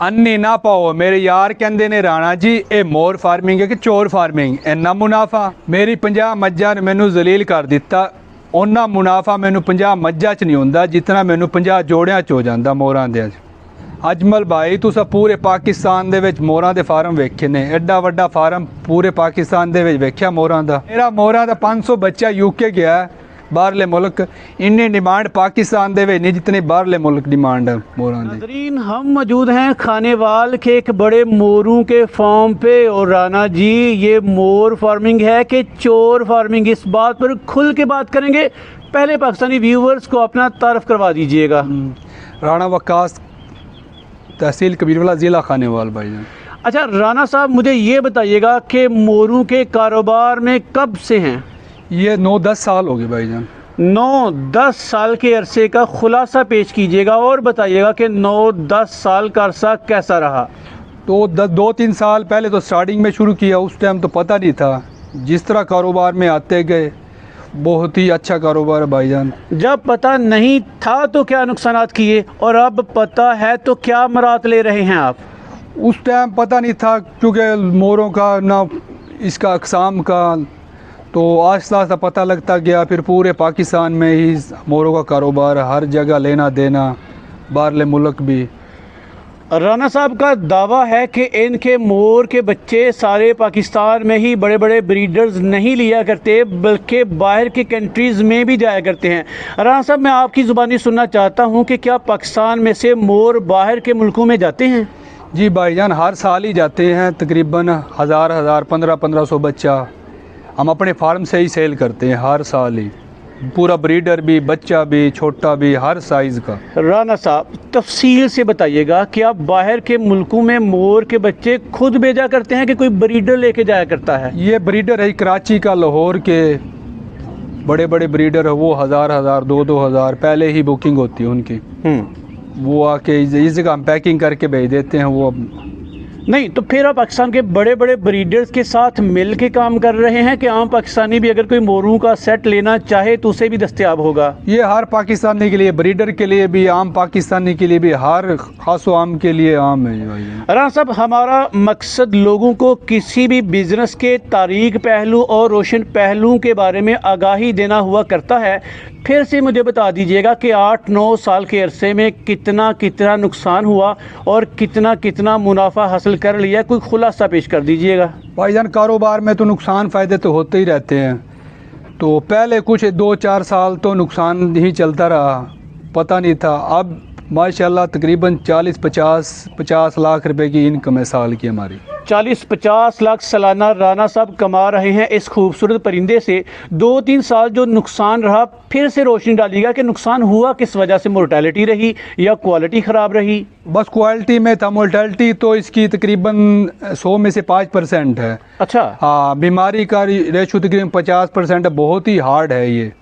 अन्नी ना पाओ मेरे यार कहते ने राणा जी ये मोर फार्मिंग है कि चोर फार्मिंग इन्ना मुनाफा मेरी 50 मज्जां ने मैनू जलील कर दिता उन्ना मुनाफा मैनू 50 मज्जां च नहीं हुंदा जितना मैनू 50 जोड़ियां च हो जांदा मोरां दे अजमल भाई तुसा पूरे पाकिस्तान दे विच मोरां दे फार्म वेखे ने एड्डा वड्डा फार्म पूरे पाकिस्तान दे विच वेख्या मोरां दा मेरा मोरां दा 500 बच्चा यूके गया बाहरले मुल्क इन्नी डिमांड पाकिस्तान दे विच नहीं जितनी बाहरले मुल्क डिमांड है मोरां दी। नाज़रीन हम मौजूद हैं खानेवाल के एक बड़े मोरों के फार्म पे और राणा जी ये मोर फार्मिंग है कि चोर फार्मिंग इस बात पर खुल के बात करेंगे। पहले पाकिस्तानी व्यूवर्स को अपना तारफ़ करवा दीजिएगा। राणा वक्कास तहसील कबीरवाला ज़िला खानेवाल भाई। अच्छा राणा साहब मुझे ये बताइएगा कि मोरों के कारोबार में कब से हैं? ये 9-10 साल हो गए भाईजान। 9-10 साल के अरसे का खुलासा पेश कीजिएगा और बताइएगा कि 9-10 साल का अरसा कैसा रहा। तो 2-3 साल पहले तो स्टार्टिंग में शुरू किया, उस टाइम तो पता नहीं था, जिस तरह कारोबार में आते गए बहुत ही अच्छा कारोबार है भाईजान। जब पता नहीं था तो क्या नुकसानात किए और अब पता है तो क्या मरात ले रहे हैं आप? उस टाइम पता नहीं था क्योंकि मोरों का ना इसका अक़साम का, तो आहिस्ता आहिस्ता पता लगता गया। फिर पूरे पाकिस्तान में ही मोरों का कारोबार, हर जगह लेना देना, बाहरले मुल्क भी। राणा साहब का दावा है कि इनके मोर के बच्चे सारे पाकिस्तान में ही बड़े बड़े ब्रीडर्स नहीं लिया करते बल्कि बाहर की कंट्रीज़ में भी जाया करते हैं। राणा साहब मैं आपकी ज़ुबानी सुनना चाहता हूं कि क्या पाकिस्तान में से मोर बाहर के मुल्कों में जाते हैं? जी भाईजान हर साल ही जाते हैं, तकरीबन 1000 1500 बच्चा हम अपने फार्म से ही सेल करते हैं हर साल ही, पूरा ब्रीडर भी, बच्चा भी, छोटा भी, हर साइज़ का। राणा साहब तफसील से बताइएगा कि आप बाहर के मुल्कों में मोर के बच्चे खुद भेजा करते हैं कि कोई ब्रीडर लेके जाया करता है? ये ब्रीडर है कराची का, लाहौर के बड़े बड़े ब्रीडर है, वो 1000 2-2000 पहले ही बुकिंग होती है उनकी। वो आके इस जगह हम पैकिंग करके भेज देते हैं। वो नहीं तो फिर आप पाकिस्तान के बड़े बड़े ब्रीडर्स के साथ मिल के काम कर रहे हैं कि आम पाकिस्तानी भी अगर कोई मोरों का सेट लेना चाहे तो उसे भी दस्तयाब होगा? ये हर पाकिस्तानी के लिए, ब्रीडर के लिए भी, आम पाकिस्तानी के लिए भी, हर खास आम के लिए आम है भाई। राणा साहब हमारा मकसद लोगों को किसी भी बिज़नेस के तारीक पहलू और रोशन पहलुओं के बारे में आगाही देना हुआ करता है। फिर से मुझे बता दीजिएगा कि 8-9 साल के अरसे में कितना कितना नुकसान हुआ और कितना कितना मुनाफा हासिल कर लिया, कोई खुलासा पेश कर दीजिएगा। भाईजान कारोबार में तो नुकसान फ़ायदे तो होते ही रहते हैं, तो पहले कुछ 2-4 साल तो नुकसान ही चलता रहा, पता नहीं था। अब माशाल्लाह तकरीबन 40-50 लाख रुपए की इनकम है साल की हमारी। 40-50 लाख सालाना राणा साहब कमा रहे हैं इस खूबसूरत परिंदे से। 2-3 साल जो नुकसान रहा फिर से रोशनी डालिएगा कि नुकसान हुआ किस वजह से, मोर्टेलिटी रही या क्वालिटी ख़राब रही? बस क्वालिटी में था, मोर्टेलिटी तो इसकी तकरीबन 100 में से 5% है। अच्छा हाँ, बीमारी का रेशो तकरीबन 50% है, बहुत ही हार्ड है ये।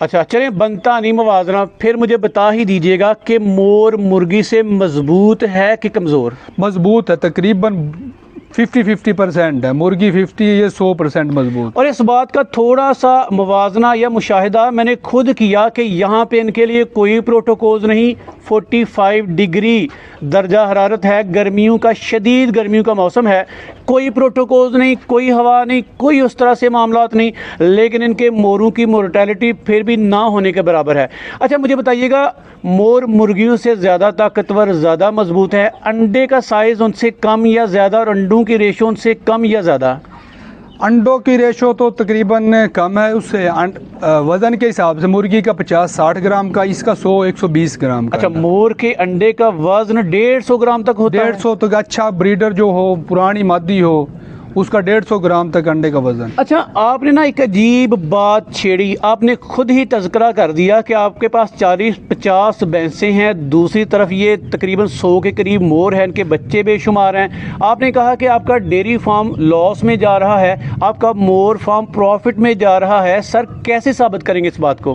अच्छा चलें बनता नहीं मवाजना, फिर मुझे बता ही दीजिएगा कि मोर मुर्गी से मजबूत है कि कमज़ोर? मजबूत है, तकरीबन 50% है, मुर्गी 50, ये 100% मजबूत। और इस बात का थोड़ा सा मवाजना या मुशाहिदा मैंने खुद किया कि यहाँ पे इनके लिए कोई प्रोटोकॉल्स नहीं। 45 डिग्री दर्जा हरारत है, गर्मियों का शदीद गर्मियों का मौसम है, कोई प्रोटोकॉल्स नहीं, कोई हवा नहीं, कोई उस तरह से मामलात नहीं, लेकिन इनके मोरों की मोर्टेलिटी फिर भी ना होने के बराबर है। अच्छा मुझे बताइएगा मोर मुर्गियों से ज़्यादा ताकतवर, ज़्यादा मजबूत है, अंडे का साइज़ उनसे कम या ज़्यादा और अंडों की रेशो उनसे कम या ज़्यादा? अंडों की रेशो तो तकरीबन कम है उससे। वज़न के हिसाब से मुर्गी का 50-60 ग्राम का, इसका 100-120 ग्राम का। अच्छा मोर के अंडे का वज़न 150 ग्राम तक होता है? 150 तक। अच्छा ब्रीडर जो हो, पुरानी मादी हो, उसका 150 ग्राम तक अंडे का वज़न। अच्छा आपने ना एक अजीब बात छेड़ी, आपने खुद ही तज़किरा कर दिया कि आपके पास 40-50 भैंसें हैं, दूसरी तरफ ये तकरीबन 100 के करीब मोर हैं, इनके बच्चे बेशुमार हैं। आपने कहा कि आपका डेयरी फार्म लॉस में जा रहा है, आपका मोर फार्म प्रॉफिट में जा रहा है। सर कैसे साबित करेंगे इस बात को?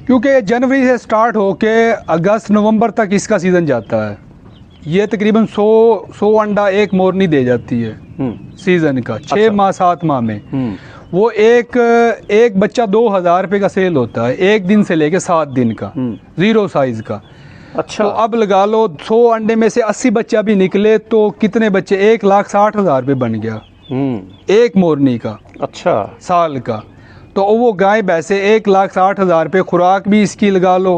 क्योंकि जनवरी से स्टार्ट होके अगस्त नवंबर तक इसका सीज़न जाता है। ये तकरीबन 100 अंडा एक मोरनी दे जाती है सीज़न का, 6 माह 7 माह में। वो एक बच्चा 2000 रुपये का सेल होता है, एक दिन से लेके 7 दिन का, 0 साइज़ का। अच्छा। तो अब लगा लो 100 अंडे में से 80 बच्चा भी निकले तो कितने बच्चे, 1,60,000 रुपये बन गया एक मोरनी का, अच्छा। साल का। तो वो गाय भैंसे 1,60,000 रुपये, खुराक भी इसकी लगा लो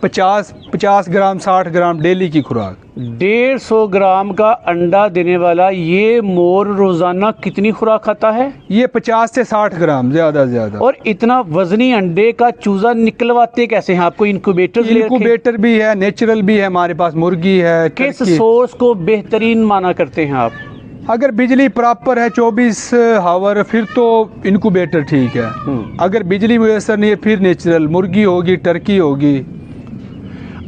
50 ग्राम 60 ग्राम डेली की खुराक। 150 ग्राम का अंडा देने वाला ये मोर रोजाना कितनी खुराक खाता है? ये 50 से 60 ग्राम ज़्यादा से ज़्यादा। और इतना वजनी अंडे का चूजा निकलवाते कैसे हैं? आपको इनक्यूबेटर भी है, नेचुरल भी है, हमारे पास मुर्गी है। किस सोर्स को बेहतरीन माना करते हैं आप? अगर बिजली प्रॉपर है 24 हावर फिर तो इनक्यूबेटर ठीक है। अगर बिजली मुयसर नहीं है फिर नेचुरल मुर्गी होगी, टर्की होगी।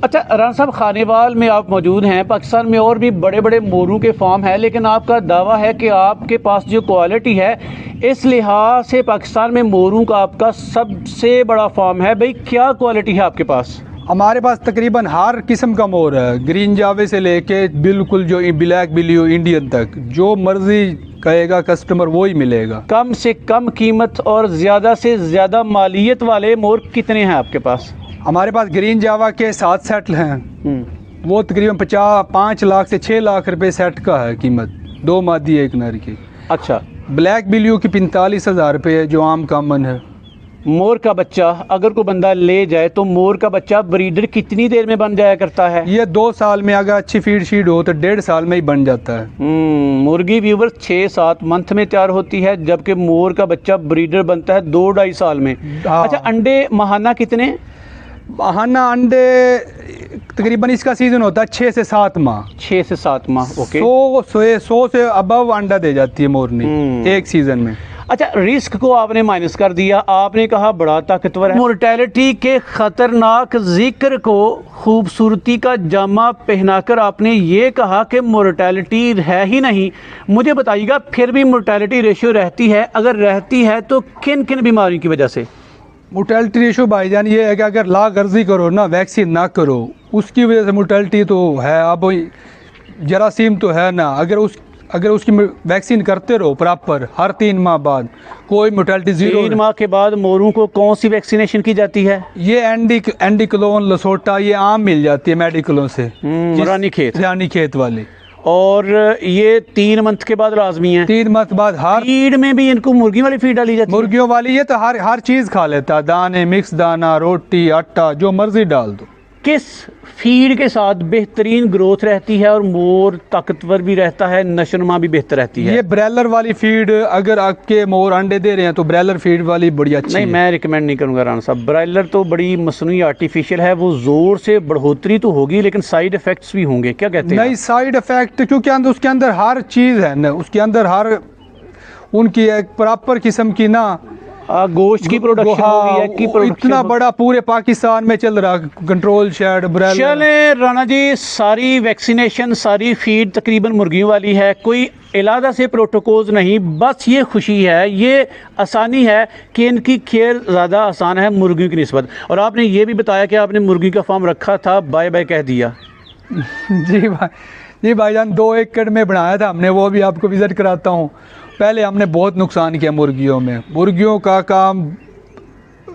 अच्छा राणा साहब, खानेवाल में आप मौजूद हैं। पाकिस्तान में और भी बड़े बड़े मोरों के फार्म हैं, लेकिन आपका दावा है कि आपके पास जो क्वालिटी है इस लिहाज से पाकिस्तान में मोरों का आपका सबसे बड़ा फार्म है। भाई क्या क्वालिटी है आपके पास? हमारे पास तकरीबन हर किस्म का मोर है, ग्रीन जावे से लेके बिल्कुल जो ब्लैक बिलियो इंडियन तक, जो मर्जी कहेगा कस्टमर वो ही मिलेगा। कम से कम कीमत और ज़्यादा से ज़्यादा मालियत वाले मोर कितने हैं आपके पास? हमारे पास ग्रीन जावा के 7 सेट हैं, वो तकरीबन 5 लाख से 6 लाख रुपए सेट का है कीमत, 2 मादी 1 नर की। अच्छा। ब्लैक बिलियो की 45,000 रुपये है जो आम कॉमन है। मोर का बच्चा अगर कोई बंदा ले जाए तो मोर का बच्चा ब्रीडर कितनी देर में बन जाया करता है? ये 2 साल में अगर अच्छी फीड शीड हो तो 1.5 साल में ही बन जाता है। मुर्गी व्यूवर्स 6-7 मंथ में तैयार होती है, जबकि मोर का बच्चा ब्रीडर बनता है 2-2.5 साल में। अच्छा, अंडे माहाना कितने? माहाना अंडे तकरीबन इसका सीजन होता है 6 से 7 माह। 6 से 7 माह। ओके। 100 से अबव अंडा दे जाती है मोरनी एक सीजन में। अच्छा, रिस्क को आपने माइनस कर दिया, आपने कहा बड़ा ताकतवर है। मोर्टेलिटी के खतरनाक जिक्र को खूबसूरती का जामा पहनाकर आपने ये कहा कि मोर्टेलिटी है ही नहीं। मुझे बताइएगा, फिर भी मोर्टेलिटी रेशियो रहती है? अगर रहती है तो किन किन बीमारियों की वजह से? मोर्टेलिटी रेशो भाईजान ये है कि अगर लागर्जी करो ना, वैक्सीन ना करो, उसकी वजह से मोर्टेलिटी तो है। अब जरासीम तो है ना, अगर उसकी वैक्सीन करते रहो प्रॉपर हर 3 माह बाद, कोई मोर्टेलिटी 0। 3 माह के बाद मोरों को कौन सी वैक्सीनेशन की जाती है? ये एंडिक्लोन लसोटा ये आम मिल जाती है मेडिकलों से, रानीखेत वाली। और ये 3 मंथ के बाद लाजमी है? 3 मंथ बाद। हर फीड में भी इनको मुर्गी वाली फीड डाली जाती है? मुर्गियों वाली। ये तो हर चीज़ खा लेता है, दाने, मिक्स दाना, रोटी, आटा, जो मर्जी डाल दो। किस फीड के साथ बेहतरीन ग्रोथ रहती है और मोर ताकतवर भी रहता है, नशोनुमा भी बेहतर रहती है? ये ब्रैलर वाली फीड, अगर आपके मोर अंडे दे रहे हैं तो ब्रैलर फीड वाली बड़ी अच्छी नहीं, मैं रिकमेंड नहीं करूँगा राणा साहब। ब्रायलर तो बड़ी मसनूई आर्टिफिशियल है, वो ज़ोर से बढ़ोतरी तो होगी लेकिन साइड इफ़ेक्ट्स भी होंगे, क्या कहते हैं? नहीं, साइड इफ़ेक्ट क्योंकि उसके अंदर हर चीज़ है ना, उसके अंदर हर उनकी एक प्रॉपर किस्म की ना गोश्त की प्रोडक्शन होगी है की प्रोडक्शन इतना बड़ा पूरे पाकिस्तान में चल रहा कंट्रोल शेड ब्रैलर। चले राणा जी, सारी वैक्सीनेशन, सारी फीड तकरीबन मुर्गियों वाली है, कोई इलादा से प्रोटोकॉल्स नहीं, बस ये खुशी है, ये आसानी है कि इनकी केयर ज़्यादा आसान है मुर्गियों की निस्बत। और आपने ये भी बताया कि आपने मुर्गी का फार्म रखा था, बाय बाय कह दिया। जी भाईजान, 2 एकड़ में बनाया था हमने, वो भी आपको विज़िट कराता हूँ। पहले हमने बहुत नुकसान किया मुर्गियों में। मुर्गियों का काम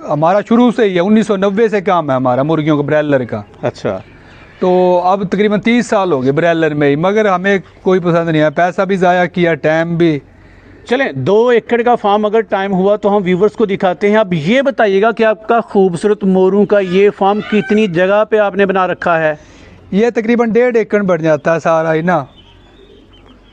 हमारा शुरू से ही है, 1990 से काम है हमारा मुर्गियों का, ब्रैलर का। अच्छा। तो अब तकरीबन 30 साल हो गए ब्रैलर में ही, मगर हमें कोई पसंद नहीं आया, पैसा भी ज़ाया किया, टाइम भी। चलें, 2 एकड़ का फार्म अगर टाइम हुआ तो हम व्यूवर्स को दिखाते हैं। अब ये बताइएगा कि आपका खूबसूरत मोरों का ये फार्म कितनी जगह पे आपने बना रखा है? ये तकरीबन 1.5 एकड़ बढ़ जाता है सारा ही ना।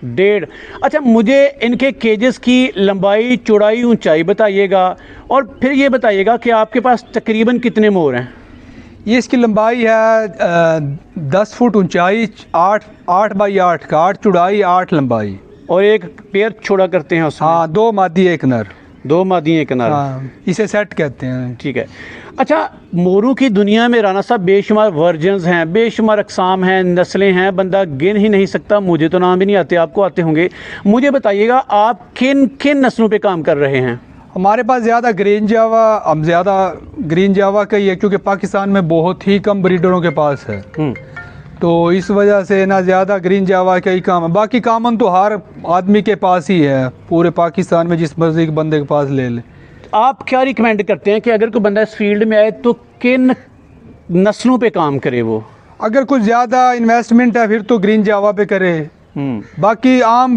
1.5। अच्छा, मुझे इनके केजेस की लंबाई, चौड़ाई, ऊंचाई बताइएगा और फिर ये बताइएगा कि आपके पास तकरीबन कितने मोर हैं? ये इसकी लंबाई है 10 फुट ऊंचाई, 8 बाई 8 का, 8 चौड़ाई 8 लंबाई। और एक पेयर छोड़ा करते हैं उसमें? हाँ, 2 मादी 1 नर। 2 मादी 1 नर। हाँ, इसे सेट कहते हैं। ठीक है। अच्छा, मोरों की दुनिया में राणा साहब बेशुमार वर्जन्स हैं, बेशुमार अकसाम हैं, नस्लें हैं, बंदा गिन ही नहीं सकता। मुझे तो नाम भी नहीं आते, आपको आते होंगे। मुझे बताइएगा, आप किन किन नस्लों पे काम कर रहे हैं? हमारे पास ज़्यादा ग्रीन जावा, हम ज़्यादा ग्रीन जावा का ही है, क्योंकि पाकिस्तान में बहुत ही कम ब्रीडरों के पास है, तो इस वजह से ना ज़्यादा ग्रीन जावा का ही काम है। बाकी कामन तो हर आदमी के पास ही है, पूरे पाकिस्तान में जिस मर्जी के बंदे के पास ले ले। आप क्या रिकमेंड करते हैं कि अगर कोई बंदा इस फील्ड में आए तो किन नस्लों पे काम करे वो? अगर कुछ ज़्यादा इन्वेस्टमेंट है फिर तो ग्रीन जावा पे करे। बाकी आम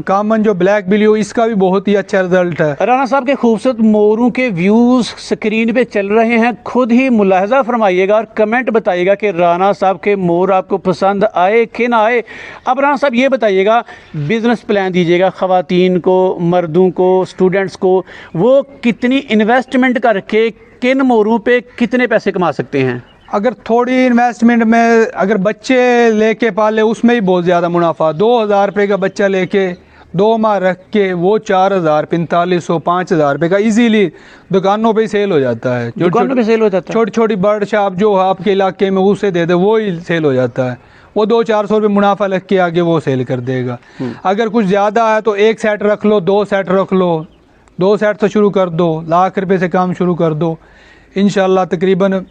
कॉमन जो ब्लैक ब्लू, इसका भी बहुत ही अच्छा रिजल्ट है। राना साहब के खूबसूरत मोरों के व्यूज़ स्क्रीन पे चल रहे हैं, खुद ही मुलाहजा फरमाइएगा और कमेंट बताइएगा कि राना साहब के मोर आपको पसंद आए कि ना आए। अब राना साहब ये बताइएगा, बिज़नेस प्लान दीजिएगा ख़वातीन को, मर्दों को, स्टूडेंट्स को, वो कितनी इन्वेस्टमेंट करके किन मोरों पे कितने पैसे कमा सकते हैं? अगर थोड़ी इन्वेस्टमेंट में अगर बच्चे लेके पाले उसमें ही बहुत ज़्यादा मुनाफा। 2000 रुपये का बच्चा लेके 2 माह रख के वो 4000, 4500, 5000 रुपये का इजीली दुकानों पे ही सेल हो जाता है। दुकानों पे सेल हो जाता है। छोटी छोटी बर्ड शॉप जो आपके इलाके में उसे दे दे वो ही सेल हो जाता है। वो 200-400 रुपये मुनाफा लग के आगे वो सेल कर देगा। अगर कुछ ज़्यादा है तो 1 सेट रख लो, 2 सेट रख लो, 2 सेट से शुरू कर दो, लाख रुपये से काम शुरू कर दो। इंशाल्लाह तकरीबन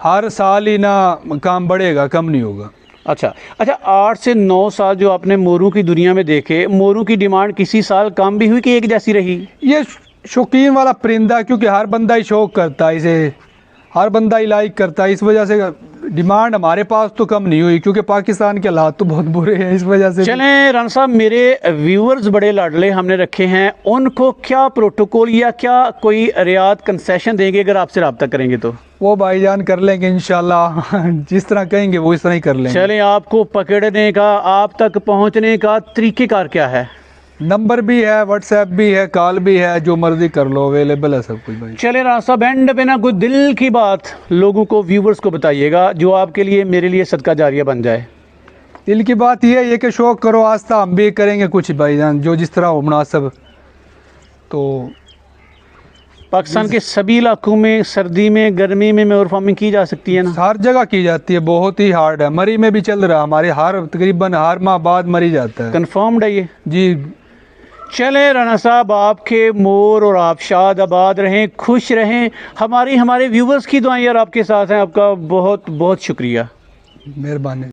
हर साल ही ना काम बढ़ेगा, कम नहीं होगा। अच्छा, 8 से 9 साल जो आपने मोरों की दुनिया में देखे, मोरों की डिमांड किसी साल कम भी हुई कि एक जैसी रही? ये शौकीन वाला परिंदा, क्योंकि हर बंदा ही शौक करता है इसे, हर बंदा ही लाइक करता है, इस वजह से डिमांड हमारे पास तो कम नहीं हुई, क्योंकि पाकिस्तान के हालात तो बहुत बुरे हैं इस वजह से। चलें राना साहब, मेरे व्यूअर्स बड़े लाडले हमने रखे हैं, उनको क्या प्रोटोकॉल या क्या कोई रियायत कंसेशन देंगे अगर आपसे रब्ता करेंगे तो? वो भाईजान कर लेंगे इंशाल्लाह जिस तरह कहेंगे वो इस तरह ही कर लेंगे। चलें, आपको पकड़ने का, आप तक पहुंचने का तरीक़ेकार क्या है? नंबर भी है, व्हाट्सएप भी है, कॉल भी है, जो मर्जी कर लो, अवेलेबल है सब कुछ भाई। चले राना साहब, एंड पे ना कोई दिल की बात लोगों को, व्यूवर्स को बताइएगा जो आपके लिए, मेरे लिए सदका जारिया बन जाए। दिल की बात ये है कि शौक करो, आस्था हम भी करेंगे कुछ भाईजान, जो जिस तरह हो मुनासिब। तो पाकिस्तान के सभी इलाकों में सर्दी में, गर्मी में मोर फार्मिंग की जा सकती है ना? हर जगह की जाती है, बहुत ही हार्ड है। मरी में भी चल रहा है हमारे, तकरीबन हर माह बाद मरी जाता है। कन्फर्म्ड है ये? जी। चले राना साहब, आपके मोर और आप शाद आबाद रहें, खुश रहें। हमारे व्यूवर्स की दुआएं यार आपके साथ हैं। आपका बहुत बहुत शुक्रिया, मेहरबानी।